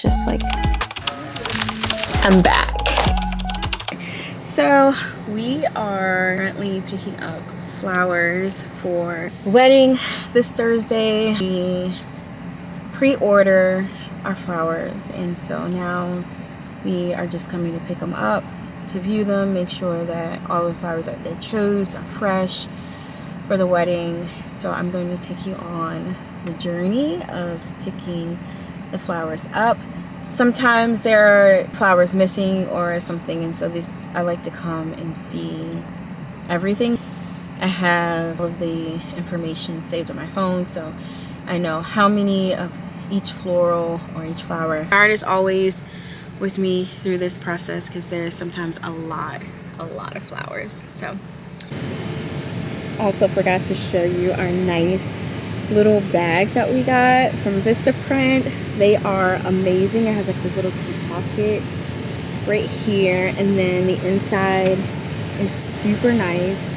Just like, I'm back. So we are currently picking up flowers for the wedding this Thursday. We pre-order our flowers, and so now we are just coming to pick them up, to view them, make sure that all the flowers that they chose are fresh for the wedding. So I'm going to take you on the journey of picking the flowers up. Sometimes there are flowers missing or something, and so I like to come and see everything. I have all of the information saved on my phone, so I know how many of each floral or each flower. My art is always with me through this process because there's sometimes a lot of flowers. So also forgot to show you our nice little bags that we got from Vistaprint. They are amazing. It has like this little cute pocket right here, and then the inside is super nice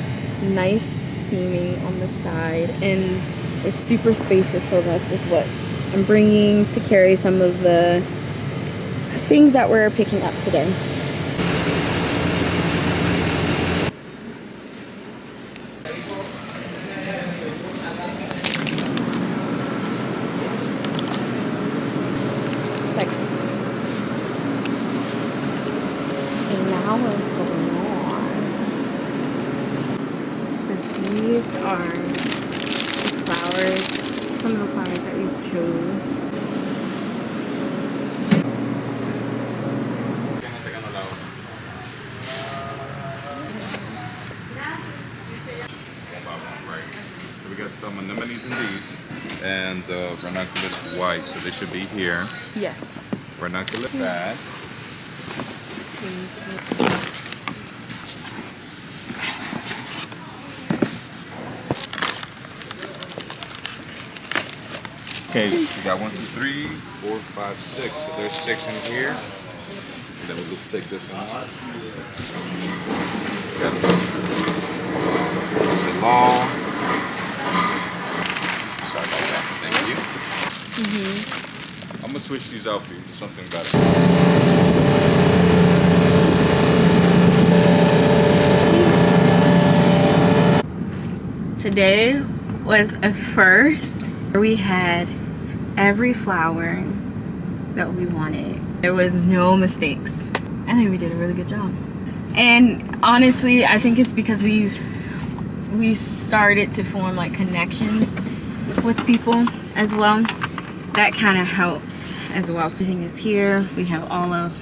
seaming on the side, and it's super spacious. So this is what I'm bringing to carry some of the things that we're picking up today. What's going on? So these are the flowers, some of the flowers that we chose. So we got some anemones in these, and the ranunculus white, so they should be here. Yes. Ranunculus bad. Okay, we got 1, 2, 3, 4, 5, 6. So there's 6 in here. And then we'll just take this one out. We got some long. Sorry about that. Thank you. I'm gonna switch these out for you for something better. Today was a first. We had every flower that we wanted. There was no mistakes. I think we did a really good job. And honestly, I think it's because we started to form like connections with people as well. That kind of helps as well. So the thing is, here we have all of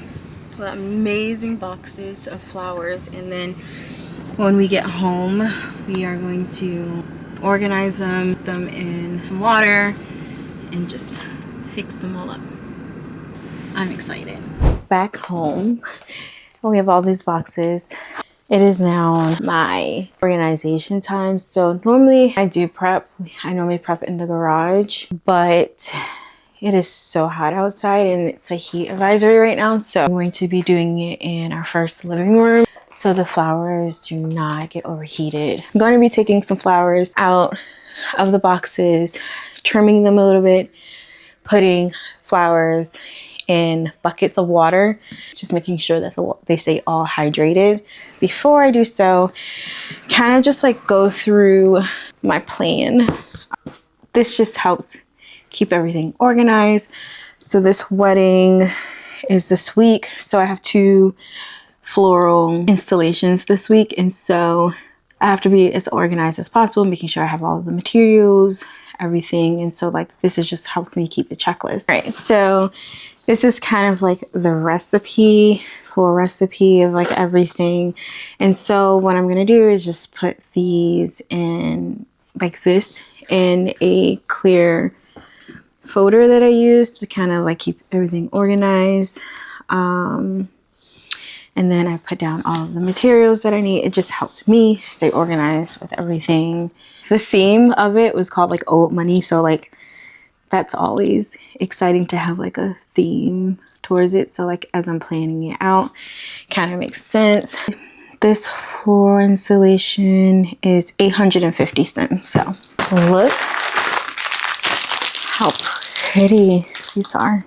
the amazing boxes of flowers, and then when we get home we are going to organize them in water and just fix them all up. I'm excited. Back home we have all these boxes. It is now my organization time. So normally I do prep. I normally prep in the garage, but it is so hot outside and it's a heat advisory right now. So I'm going to be doing it in our first living room, so the flowers do not get overheated. I'm going to be taking some flowers out of the boxes, trimming them a little bit, putting flowers in buckets of water, just making sure that they stay all hydrated. Before I do so, kind of just like go through my plan. This just helps keep everything organized. So this wedding is this week, so I have 2 floral installations this week, and so I have to be as organized as possible, making sure I have all of the materials, everything. And so like this is just helps me keep a checklist. All right, so this is kind of like the recipe, full recipe of like everything. And so what I'm gonna do is just put these in like this in a clear folder that I use to kind of like keep everything organized. And then I put down all of the materials that I need. It just helps me stay organized with everything. The theme of it was called like Old Money. So like that's always exciting to have like a theme towards it. So like as I'm planning it out, kind of makes sense. This floor installation is 850 cents. So look how pretty these are.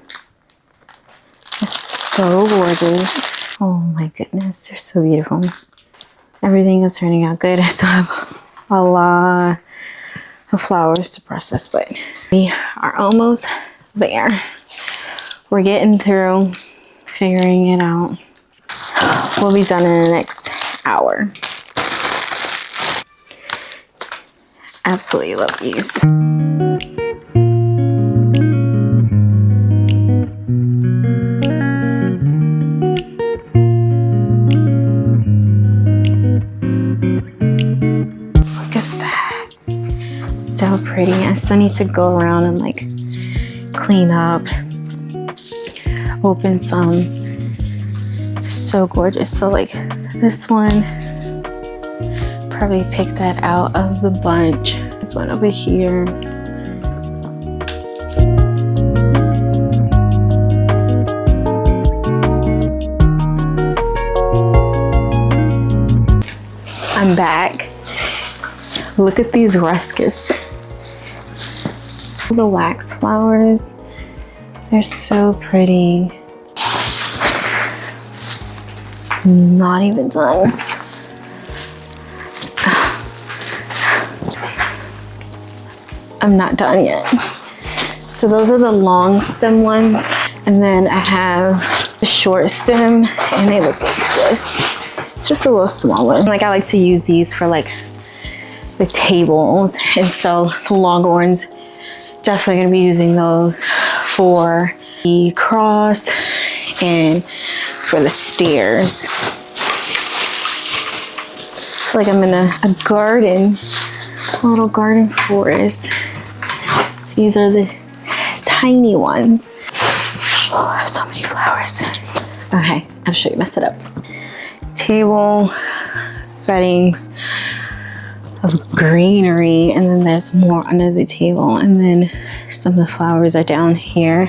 so gorgeous. Oh my goodness, they're so beautiful. Everything is turning out good. I still have a lot of flowers to process, but we are almost there. We're getting through figuring it out. We'll be done in the next hour. Absolutely love these. Look at that. So pretty. I still need to go around and like clean up, open some. So gorgeous. So like this one, probably pick that out of the bunch. This one over here. I'm back. Look at these ruscus. The wax flowers, they're so pretty. Not even done. I'm not done yet. So those are the long stem ones. And then I have the short stem and they look like this. Just a little smaller. Like I like to use these for like the tables. And so the longer ones, definitely gonna be using those for the cross and for the stairs. Like I'm in a garden, a little garden forest. These are the tiny ones. Oh, I have so many flowers. Okay, I'm sure you messed it up. Table settings of greenery, and then there's more under the table, and then some of the flowers are down here.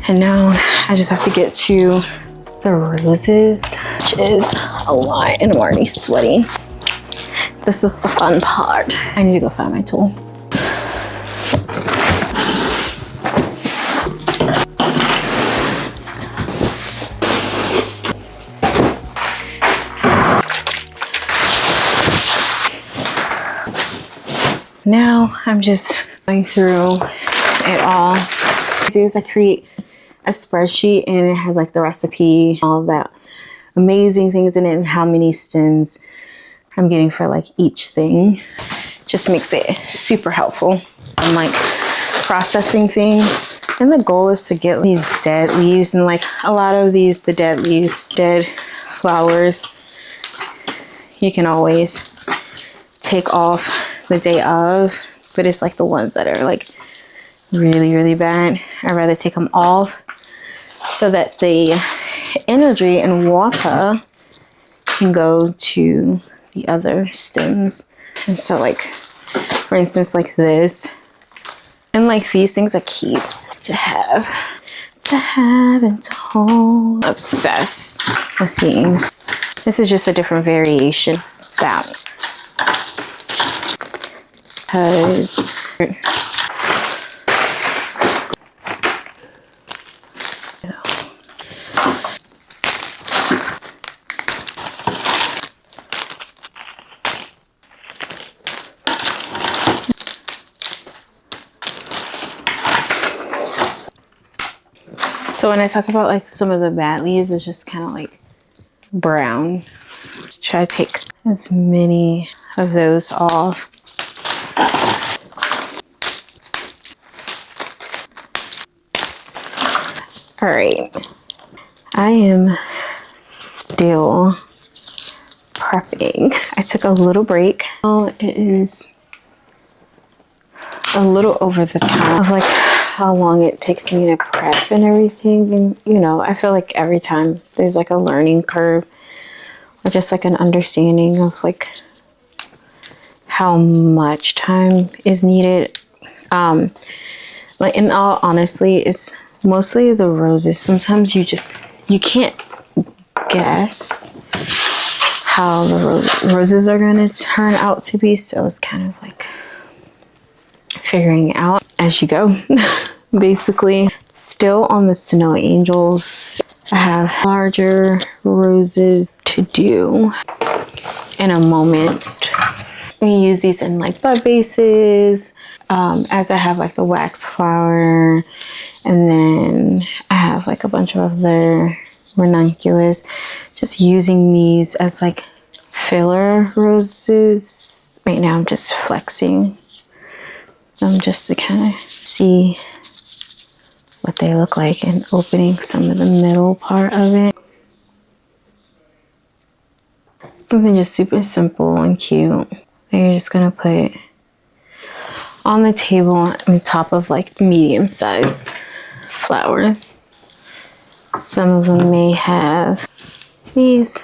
And now I just have to get to the roses, which is a lot, and I'm already sweaty. This is the fun part. I need to go find my tool. Now I'm just going through it all. What I do is I create a spreadsheet and it has like the recipe, all of that amazing things in it, and how many stems I'm getting for like each thing. Just makes it super helpful. I'm like processing things, and the goal is to get these dead leaves, and like a lot of these, the dead leaves, dead flowers, you can always take off the day of, but it's like the ones that are like really, really bad, I'd rather take them off so that the energy and water can go to the other stems. And so like, for instance, like this, and like these things are cute to have and to hold. Obsessed with these. This is just a different variation of that. Because so when I talk about like some of the bad leaves, it's just kind of like brown. Try to take as many of those off. All right, I am still prepping. I took a little break. Oh, it is a little over the top of like how long it takes me to prep and everything. And you know, I feel like every time there's like a learning curve, or just like an understanding of like how much time is needed. Like in all honesty, it's mostly the roses. Sometimes you can't guess how the roses are going to turn out to be, so it's kind of like figuring out as you go. basically. Still on the Snow Angels. I have larger roses to do in a moment. We use these in like bud vases, as I have like the wax flower, and then I have like a bunch of other ranunculus. Just using these as like filler roses. Right now I'm just flexing them just to kind of see what they look like and opening some of the middle part of it. Something just super simple and cute that you're just gonna put on the table on top of like medium-sized flowers. Some of them may have these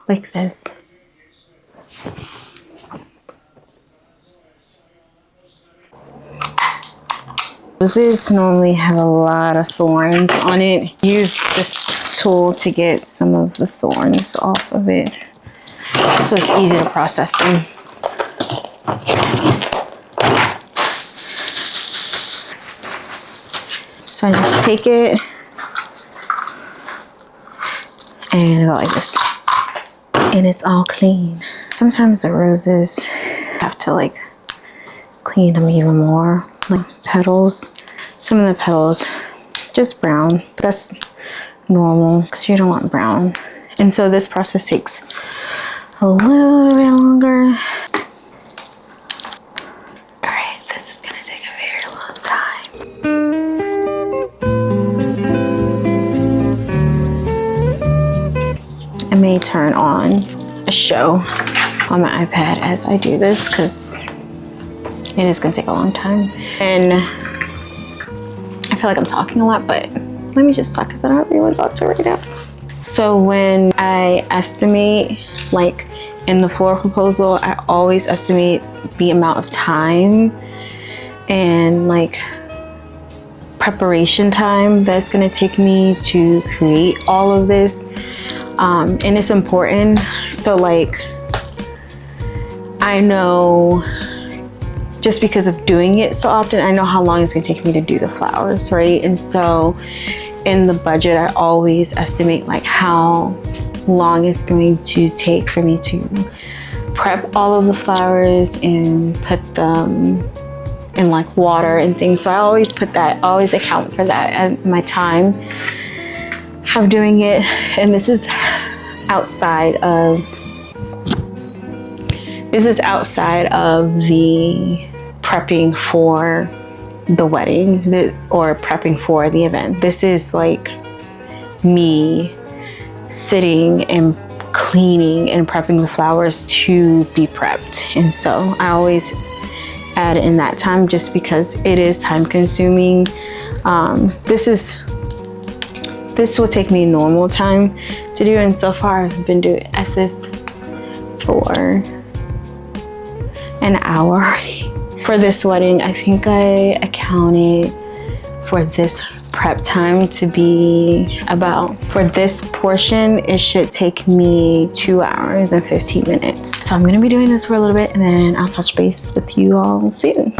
like this. Roses normally have a lot of thorns on it. Use this tool to get some of the thorns off of it, so it's easy to process them. So I just take it and go like this, and it's all clean. Sometimes the roses have to like clean them even more, like petals. Some of the petals just brown. That's normal because you don't want brown. And so this process takes a little bit longer. All right, this is gonna take a very long time. I may turn on a show on my iPad as I do this because it is gonna take a long time. And I feel like I'm talking a lot, but let me just talk because I don't really want to talk to right now. So when I estimate, like in the floral proposal, I always estimate the amount of time and like preparation time that's gonna take me to create all of this. And it's important. So like, I know just because of doing it so often, I know how long it's gonna take me to do the flowers, right? And so in the budget, I always estimate like how long it's going to take for me to prep all of the flowers and put them in like water and things. So I always put that, always account for that at my time of doing it. And this is outside of the prepping for the wedding or prepping for the event. This is like me sitting and cleaning and prepping the flowers to be prepped. And so I always add in that time just because it is time consuming. This will take me normal time to do, and so far I've been doing at this for an hour. For this wedding, I think I accounted for this prep time to be about, for this portion, it should take me 2 hours and 15 minutes. So I'm gonna be doing this for a little bit and then I'll touch base with you all soon.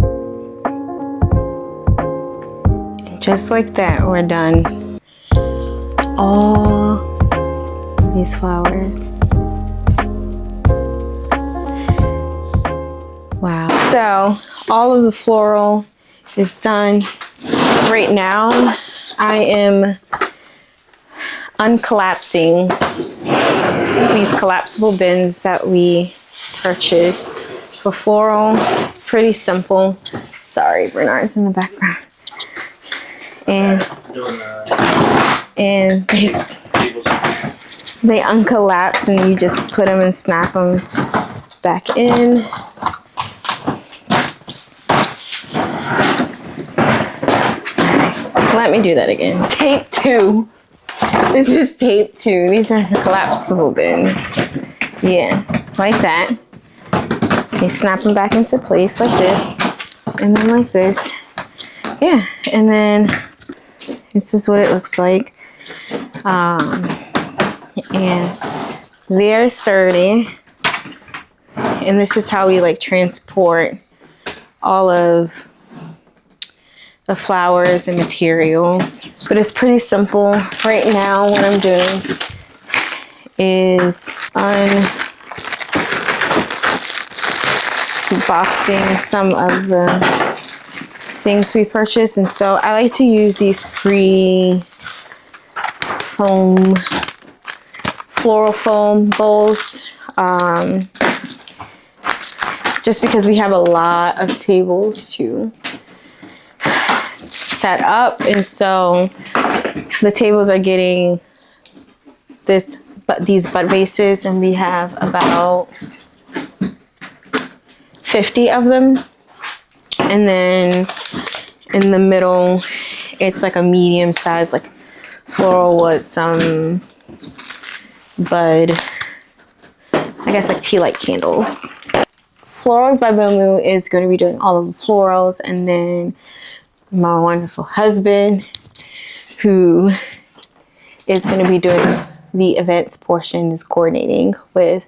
And just like that, we're done. All of these flowers. Wow. So all of the floral is done. Right now, I am uncollapsing these collapsible bins that we purchased for floral. It's pretty simple. Sorry, Bernard's in the background. And they uncollapse and you just put them and snap them back in. Let me do that again. Tape 2. This is tape 2. These are collapsible bins. Yeah, like that. You snap them back into place like this. And then like this. Yeah, and then this is what it looks like. And they're sturdy. And this is how we like transport all of the flowers and materials. But it's pretty simple. Right now what I'm doing is unboxing some of the things we purchased. And so I like to use these foam floral foam bowls, just because we have a lot of tables to set up, and so the tables are getting these bud vases, and we have about 50 of them. And then in the middle, it's like a medium size, like floral with some bud, I guess like tea light candles. Florals by Bomu is going to be doing all of the florals, and then my wonderful husband, who is going to be doing the events portion, is coordinating with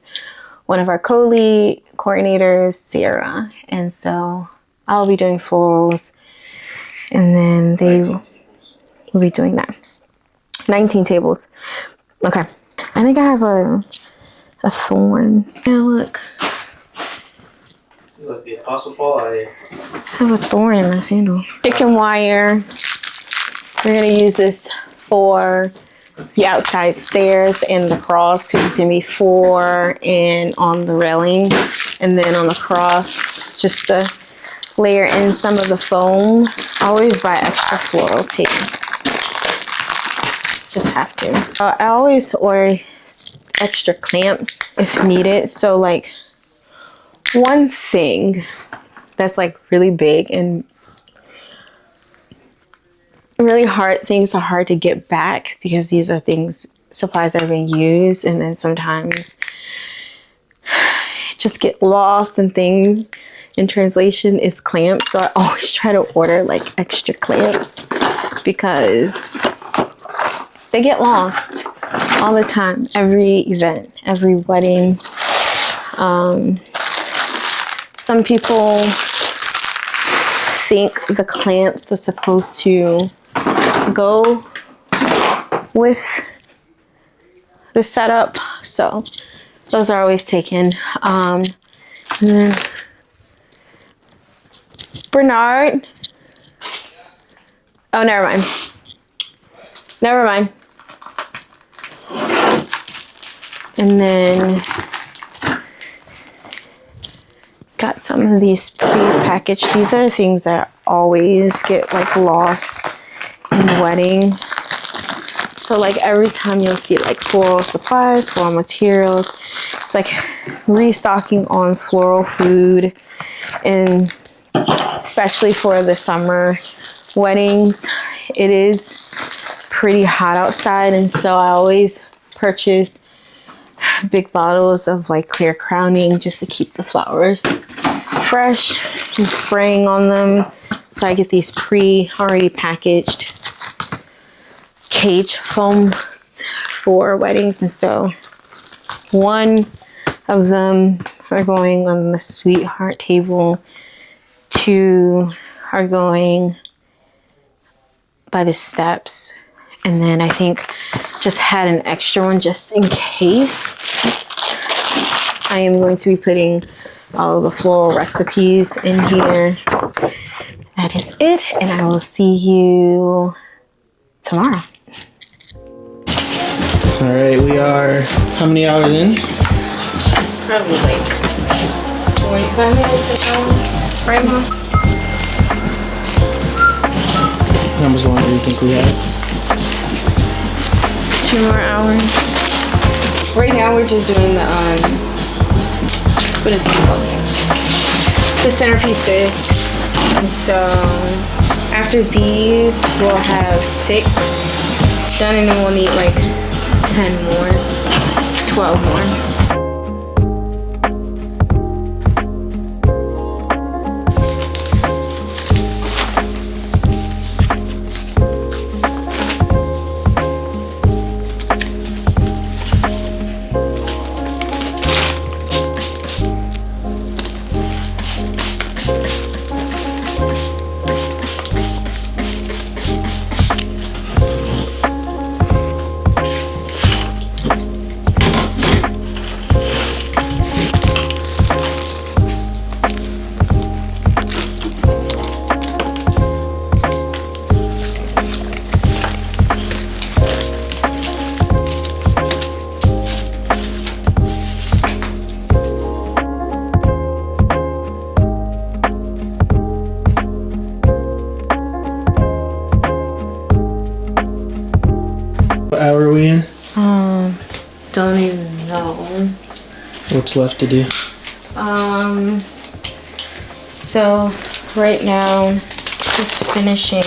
one of our co-lead coordinators, Sarah. And so I'll be doing florals, and then they will be doing that. 19 tables. Okay. I think I have a thorn. Yeah, look. Look, the Apostle Paul, I have a thorn in my sandal. Chicken wire. We're gonna use this for the outside stairs and the cross, because it's gonna be 4 and on the railing, and then on the cross, just to layer in some of the foam. I always buy extra floral tape. Just have to. I always order extra clamps if needed. So like, one thing that's like really big and really hard, things are hard to get back, because these are supplies that have been used, and then sometimes just get lost and things in translation, is clamps. So I always try to order like extra clamps, because they get lost all the time, every event, every wedding. Some people think the clamps are supposed to go with the setup, so those are always taken. And then Bernard. Oh, never mind. Never mind. And then got some of these pre-packaged. These are things that always get like lost in the wedding. So like every time you'll see like floral supplies, floral materials, it's like restocking on floral food, and especially for the summer weddings, it is pretty hot outside, and so I always purchase big bottles of like clear crowning, just to keep the flowers fresh and spraying on them. So I get these already packaged cage foams for weddings, and so one of them are going on the sweetheart table, 2 are going by the steps, and then I think just had an extra one just in case. I am going to be putting all of the floral recipes in here. That is it, and I will see you tomorrow. All right, we are how many hours in? Probably like 45 minutes ago, right, Mom? How much longer do you think we have? 2 more hours. Right now we're just doing the what is it called? The centerpieces. And so after these we'll have 6 done, and then we'll need like 10 more, 12 more. What hour are we in? Don't even know. What's left to do? So right now, just finishing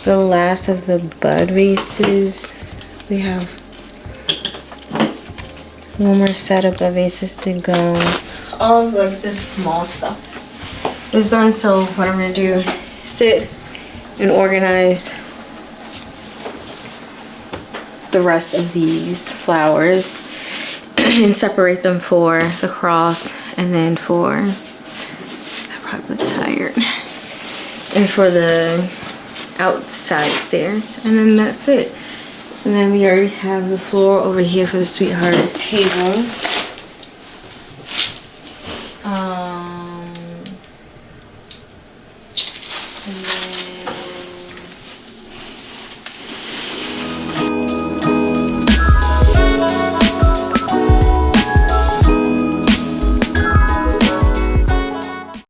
the last of the bud vases. We have one more set of bud vases to go. All of like this small stuff is done. So what I'm gonna do is sit and organize the rest of these flowers and separate them for the cross, and then for, I probably look tired, and for the outside stairs, and then that's it. And then we already have the floor over here for the sweetheart table.